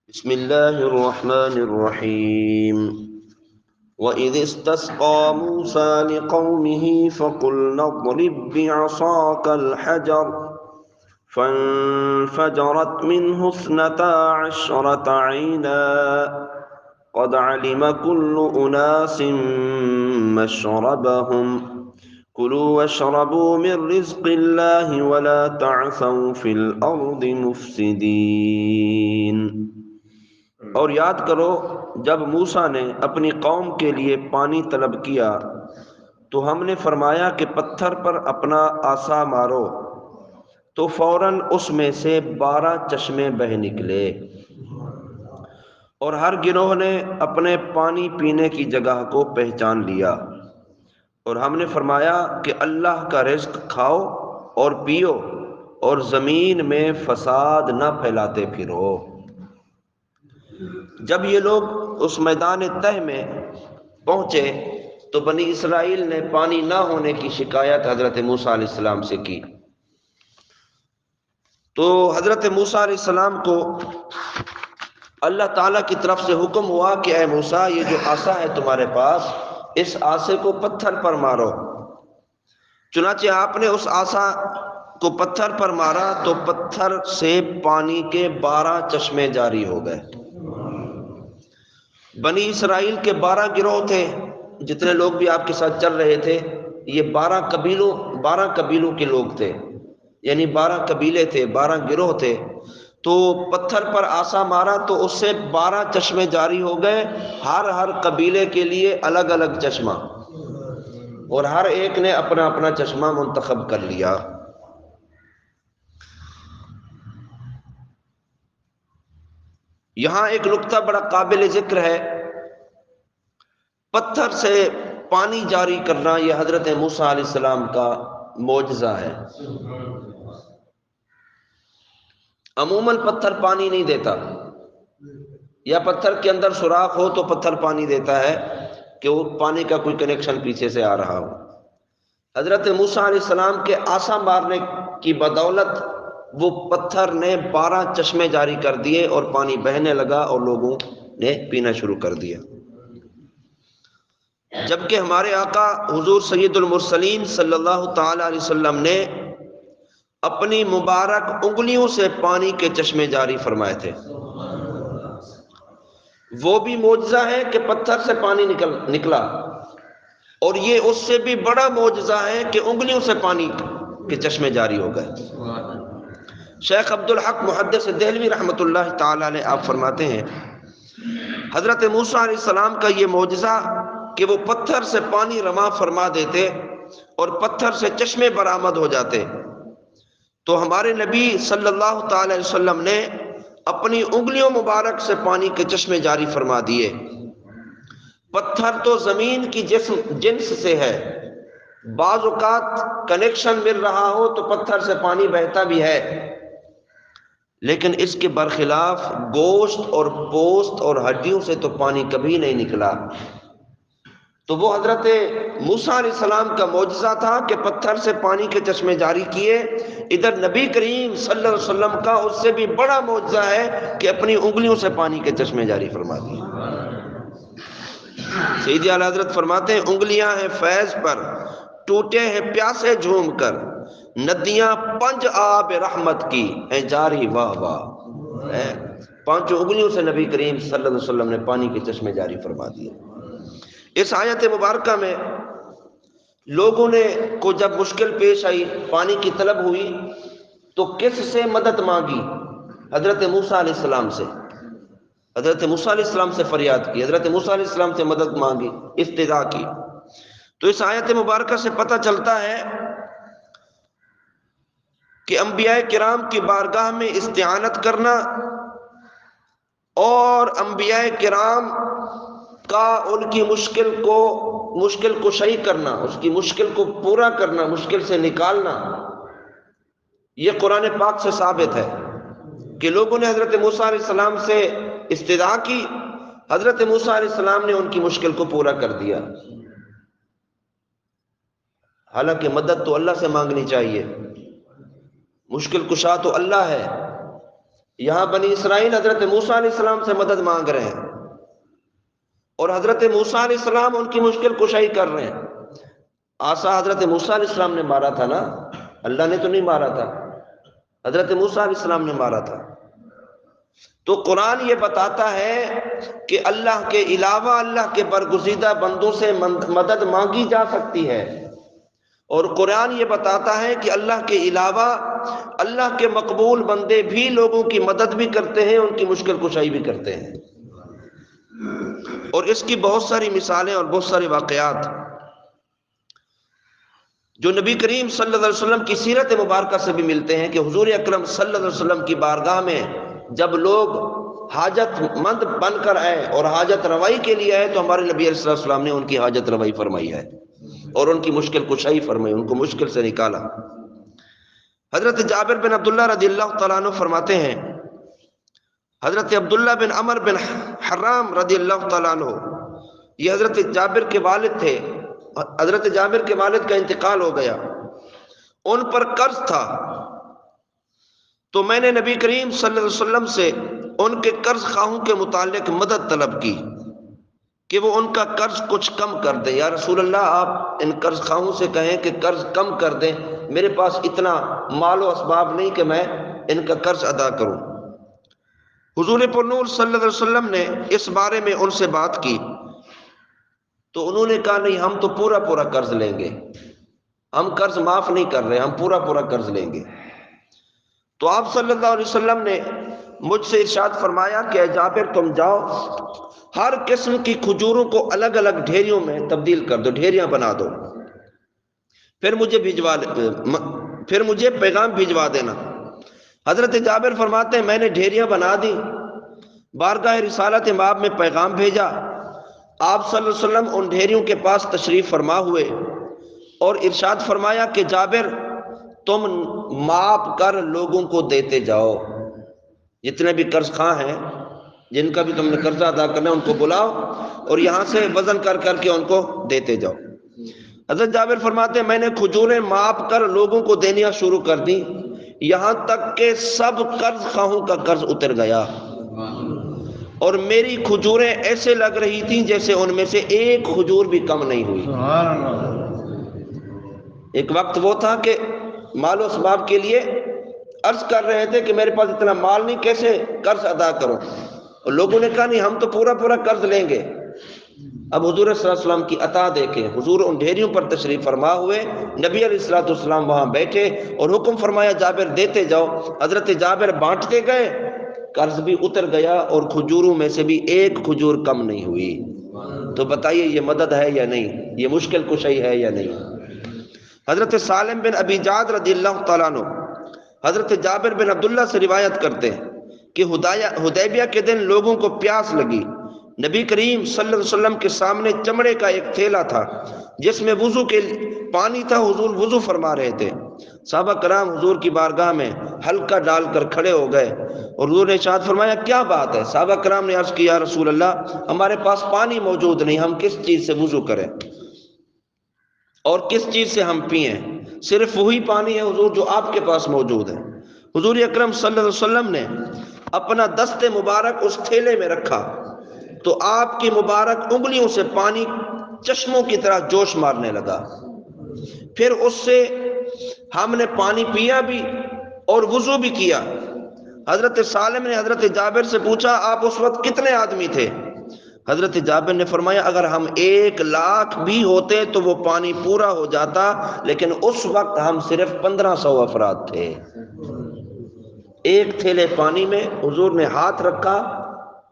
بسم الله الرحمن الرحيم وإذ استسقى موسى لقومه فقلنا اضرب بعصاك الحجر فانفجرت منه 12 عينا قد علم كل أناس مشربهم كلوا واشربوا من رزق الله ولا تعثوا في الأرض مفسدين۔ اور یاد کرو جب موسیٰ نے اپنی قوم کے لیے پانی طلب کیا تو ہم نے فرمایا کہ پتھر پر اپنا عصا مارو، تو فوراً اس میں سے 12 چشمے بہہ نکلے، اور ہر گروہ نے اپنے پانی پینے کی جگہ کو پہچان لیا، اور ہم نے فرمایا کہ اللہ کا رزق کھاؤ اور پیو اور زمین میں فساد نہ پھیلاتے پھرو۔ جب یہ لوگ اس میدان تہ میں پہنچے تو بنی اسرائیل نے پانی نہ ہونے کی شکایت حضرت موسیٰ علیہ السلام سے کی، تو حضرت موسیٰ علیہ السلام کو اللہ تعالیٰ کی طرف سے حکم ہوا کہ اے موسیٰ، یہ جو عصا ہے تمہارے پاس، اس عصے کو پتھر پر مارو۔ چنانچہ آپ نے اس عصا کو پتھر پر مارا تو پتھر سے پانی کے 12 چشمے جاری ہو گئے۔ بنی اسرائیل کے 12 گروہ تھے، جتنے لوگ بھی آپ کے ساتھ چل رہے تھے، یہ 12 قبیلوں کے لوگ تھے، یعنی 12 قبیلے تھے، 12 گروہ تھے۔ تو پتھر پر عصا مارا تو اس سے 12 چشمے جاری ہو گئے، ہر قبیلے کے لیے الگ الگ چشمہ، اور ہر ایک نے اپنا اپنا چشمہ منتخب کر لیا۔ یہاں ایک نقطہ بڑا قابل ذکر ہے، پتھر سے پانی جاری کرنا یہ حضرت موسیٰ علیہ السلام کا معجزہ ہے۔ عموماً پتھر پانی نہیں دیتا، یا پتھر کے اندر سوراخ ہو تو پتھر پانی دیتا ہے کہ وہ پانی کا کوئی کنیکشن پیچھے سے آ رہا ہو۔ حضرت موسیٰ علیہ السلام کے عصا مارنے کی بدولت وہ پتھر نے 12 چشمے جاری کر دیے اور پانی بہنے لگا اور لوگوں نے پینا شروع کر دیا۔ جبکہ ہمارے آقا حضور سید المرسلین صلی اللہ تعالی علیہ وسلم نے اپنی مبارک انگلیوں سے پانی کے چشمے جاری فرمائے تھے۔ وہ بھی معجزہ ہے کہ پتھر سے پانی نکلا، اور یہ اس سے بھی بڑا معجزہ ہے کہ انگلیوں سے پانی کے چشمے جاری ہو گئے۔ شیخ عبدالحق محدث دہلوی رحمۃ اللہ تعالی علیہ آپ فرماتے ہیں، حضرت موسیٰ علیہ السلام کا یہ معجزہ کہ وہ پتھر سے پانی رواں فرما دیتے اور پتھر سے چشمے برآمد ہو جاتے، تو ہمارے نبی صلی اللہ تعالی علیہ وسلم نے اپنی انگلیوں مبارک سے پانی کے چشمے جاری فرما دیے۔ پتھر تو زمین کی جنس سے ہے، بعض اوقات کنیکشن مل رہا ہو تو پتھر سے پانی بہتا بھی ہے، لیکن اس کے برخلاف گوشت اور پوست اور ہڈیوں سے تو پانی کبھی نہیں نکلا۔ تو وہ حضرت موسیٰ علیہ السلام کا معجزہ تھا کہ پتھر سے پانی کے چشمے جاری کیے۔ ادھر نبی کریم صلی اللہ علیہ وسلم کا اس سے بھی بڑا معجزہ ہے کہ اپنی انگلیوں سے پانی کے چشمے جاری فرما دیے۔ سیدی اعلیٰ حضرت فرماتے ہیں، انگلیاں ہیں فیض پر، ٹوٹے ہیں پیاسے جھوم کر، ندیاں پنج آب رحمت کی ہیں جاری واہ واہ۔ 5 انگلیوں سے نبی کریم صلی اللہ علیہ وسلم نے پانی کے چشمے جاری فرما دیے۔ اس آیت مبارکہ میں لوگوں نے کو جب مشکل پیش آئی، پانی کی طلب ہوئی، تو کس سے مدد مانگی؟ حضرت موسیٰ علیہ السلام سے۔ حضرت موسیٰ علیہ السلام سے فریاد کی، حضرت موسیٰ علیہ السلام سے مدد مانگی، استدعا کی۔ تو اس آیت مبارکہ سے پتہ چلتا ہے کہ انبیاء کرام کی بارگاہ میں استعانت کرنا اور انبیاء کرام کا ان کی مشکل کشائی کرنا، اس کی مشکل کو پورا کرنا، مشکل سے نکالنا، یہ قرآن پاک سے ثابت ہے کہ لوگوں نے حضرت موسیٰ علیہ السلام سے استدعا کی، حضرت موسیٰ علیہ السلام نے ان کی مشکل کو پورا کر دیا۔ حالانکہ مدد تو اللہ سے مانگنی چاہیے، مشکل کشا تو اللہ ہے، یہاں بنی اسرائیل حضرت موسیٰ علیہ السلام سے مدد مانگ رہے ہیں اور حضرت موسیٰ علیہ السلام ان کی مشکل کشائی کر رہے ہیں۔ آسا حضرت موسیٰ علیہ السلام نے مارا تھا نا، اللہ نے تو نہیں مارا تھا، حضرت موسیٰ علیہ السلام نے مارا تھا۔ تو قرآن یہ بتاتا ہے کہ اللہ کے علاوہ اللہ کے برگزیدہ بندوں سے مدد مانگی جا سکتی ہے، اور قرآن یہ بتاتا ہے کہ اللہ کے علاوہ اللہ کے مقبول بندے بھی لوگوں کی مدد بھی کرتے ہیں، ان کی مشکل کشائی بھی کرتے ہیں۔ اور اس کی بہت ساری مثالیں اور بہت سارے واقعات جو نبی کریم صلی اللہ علیہ وسلم کی سیرت مبارکہ سے بھی ملتے ہیں کہ حضور اکرم صلی اللہ علیہ وسلم کی بارگاہ میں جب لوگ حاجت مند بن کر آئے اور حاجت روائی کے لیے آئے تو ہمارے نبی علیہ السلام نے ان کی حاجت روائی فرمائی ہے اور ان کی مشکل کشائی فرمائی، ان کو مشکل سے نکالا۔ حضرت جابر بن عبداللہ رضی اللہ تعالیٰ عنہ فرماتے ہیں، حضرت عبداللہ بن عمر بن حرام رضی اللہ تعالیٰ عنہ، یہ حضرت جابر کے والد تھے، حضرت جابر کے والد کا انتقال ہو گیا، ان پر قرض تھا، تو میں نے نبی کریم صلی اللہ علیہ وسلم سے ان کے قرض خواہوں کے متعلق مدد طلب کی کہ وہ ان کا قرض کچھ کم کر دیں۔ یا رسول اللہ، آپ ان قرض خواہوں سے کہیں کہ قرض کم کر دیں، میرے پاس اتنا مال و اسباب نہیں کہ میں ان کا قرض ادا کروں۔ حضور پر نور صلی اللہ علیہ وسلم نے اس بارے میں ان سے بات کی تو انہوں نے کہا نہیں، ہم تو پورا پورا قرض لیں گے، ہم قرض معاف نہیں کر رہے، ہم پورا پورا قرض لیں گے۔ تو آپ صلی اللہ علیہ وسلم نے مجھ سے ارشاد فرمایا کہ اے جابر، تم جاؤ ہر قسم کی کھجوروں کو الگ الگ ڈھیریوں میں تبدیل کر دو، ڈھیریاں بنا دو، پھر مجھے پیغام بھجوا دینا۔ حضرت جابر فرماتے ہیں میں نے ڈھیریاں بنا دی، بارگاہ رسالت مآب میں پیغام بھیجا، آپ صلی اللہ علیہ وسلم ان ڈھیریوں کے پاس تشریف فرما ہوئے اور ارشاد فرمایا کہ جابر، تم ماپ کر لوگوں کو دیتے جاؤ، جتنے بھی قرض خواہ ہیں، جن کا بھی تم نے قرضہ ادا کرنا ہے ان کو بلاؤ اور یہاں سے وزن کر کر کے ان کو دیتے جاؤ۔ حضرت جابر فرماتے ہیں میں نے کھجوریں ماپ کر لوگوں کو دینیاں شروع کر دی، یہاں تک کہ سب قرض خواہوں کا قرض اتر گیا اور میری کھجوریں ایسے لگ رہی تھیں جیسے ان میں سے ایک کھجور بھی کم نہیں ہوئی۔ ایک وقت وہ تھا کہ مال و اسباب کے لیے عرض کر رہے تھے کہ میرے پاس اتنا مال نہیں، کیسے قرض ادا کروں، اور لوگوں نے کہا نہیں، ہم تو پورا پورا قرض لیں گے۔ اب حضور صلی اللہ علیہ وسلم کی عطا دیکھیں، حضور ان ڈھیریوں پر تشریف فرما ہوئے، نبی علیہ السلام وہاں بیٹھے اور حکم فرمایا جابر دیتے جاؤ۔ حضرت جابر بانٹتے گئے، قرض بھی اتر گیا اور کھجوروں میں سے بھی ایک کھجور کم نہیں ہوئی۔ تو بتائیے یہ مدد ہے یا نہیں، یہ مشکل کشائی ہے یا نہیں؟ حضرت سالم بن ابی جعد رضی اللہ تعالیٰ عنہ حضرت جابر بن عبداللہ سے روایت کرتے ہیں کہ حدیبیہ کے دن لوگوں کو پیاس لگی، نبی کریم صلی اللہ علیہ وسلم کے سامنے چمڑے کا ایک تھیلا تھا جس میں وضو کے پانی تھا، حضور وضو فرما رہے تھے، صحابہ کرام حضور کی بارگاہ میں ہلکا ڈال کر کھڑے ہو گئے اور حضور نے ارشاد فرمایا کیا بات ہے؟ صحابہ کرام نے عرض کیا یا رسول اللہ، ہمارے پاس پانی موجود نہیں، ہم کس چیز سے وضو کریں اور کس چیز سے ہم پئیں؟ صرف وہی پانی ہے حضور جو آپ کے پاس موجود ہے۔ حضور اکرم صلی اللہ علیہ وسلم نے اپنا دست مبارک اس تھیلے میں رکھا تو آپ کی مبارک انگلیوں سے پانی چشموں کی طرح جوش مارنے لگا، پھر اس سے ہم نے پانی پیا بھی اور وضو بھی کیا۔ حضرت سالم نے حضرت جابر سے پوچھا آپ اس وقت کتنے آدمی تھے؟ حضرت جابر نے فرمایا اگر ہم 1,00,000 بھی ہوتے تو وہ پانی پورا ہو جاتا، لیکن اس وقت ہم صرف 1500 افراد تھے۔ ایک تھیلے پانی میں حضور نے ہاتھ رکھا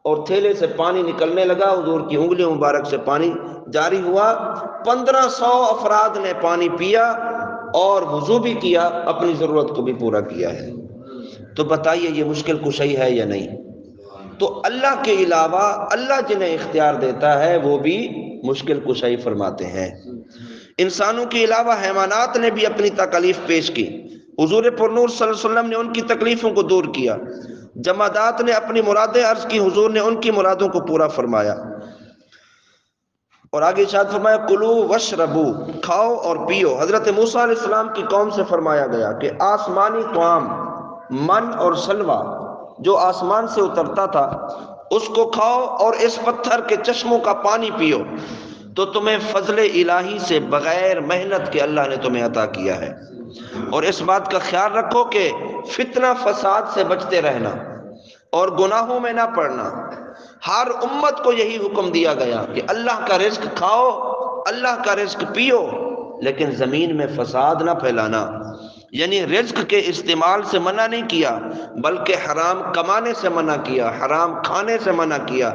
اور تھیلے سے پانی نکلنے لگا، حضور کی انگلیوں مبارک سے پانی جاری ہوا، 1500 افراد نے پانی پیا اور وضو بھی کیا، اپنی ضرورت کو بھی پورا کیا ہے۔ تو بتائیے یہ مشکل کشائی ہے یا نہیں؟ تو اللہ کے علاوہ اللہ جنہیں اختیار دیتا ہے وہ بھی مشکل کشائی فرماتے ہیں۔ انسانوں کے علاوہ حیوانات نے بھی اپنی تکلیف پیش کی، حضور پر نور صلی اللہ علیہ وسلم نے ان کی تکلیفوں کو دور کیا، جمادات نے اپنی مرادیں عرض کی، حضور نے ان کی مرادوں کو پورا فرمایا۔ اور آگے ارشاد فرمایا کلو وشربو، کھاؤ اور پیو۔ حضرت موسیٰ علیہ السلام کی قوم سے فرمایا گیا کہ آسمانی طعام من اور سلوہ جو آسمان سے اترتا تھا اس کو کھاؤ اور اس پتھر کے چشموں کا پانی پیو، تو تمہیں فضل الہی سے بغیر محنت کے اللہ نے تمہیں عطا کیا ہے۔ اور اس بات کا خیال رکھو کہ فتنہ فساد سے بچتے رہنا اور گناہوں میں نہ پڑنا۔ ہر امت کو یہی حکم دیا گیا کہ اللہ کا رزق کھاؤ، اللہ کا رزق پیو، لیکن زمین میں فساد نہ پھیلانا۔ یعنی رزق کے استعمال سے منع نہیں کیا، بلکہ حرام کمانے سے منع کیا، حرام کھانے سے منع کیا،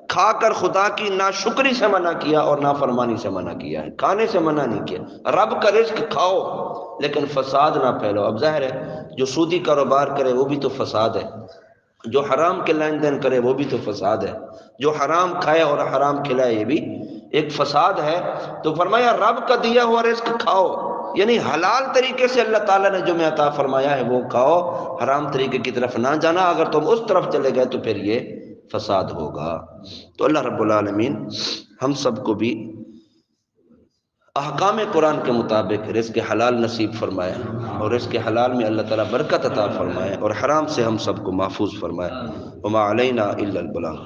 کھا کر خدا کی ناشکری سے منع کیا اور نافرمانی سے منع کیا ہے۔ کھانے سے منع نہیں کیا، رب کا رزق کھاؤ لیکن فساد نہ پھیلاؤ۔ اب ظاہر ہے جو سودی کاروبار کرے وہ بھی تو فساد ہے، جو حرام کے لین دین کرے وہ بھی تو فساد ہے، جو حرام کھائے اور حرام کھلائے یہ بھی ایک فساد ہے۔ تو فرمایا رب کا دیا ہوا رزق کھاؤ، یعنی حلال طریقے سے اللہ تعالیٰ نے جو میں عطا فرمایا ہے وہ کھاؤ، حرام طریقے کی طرف نہ جانا۔ اگر تم اس طرف چلے گئے تو پھر یہ فساد ہوگا۔ تو اللہ رب العالمین ہم سب کو بھی احکام قرآن کے مطابق رزق حلال نصیب فرمائے، اور رزق حلال میں اللہ تعالیٰ برکت عطا فرمائے، اور حرام سے ہم سب کو محفوظ فرمائے۔ وما علینا الا البلاغ۔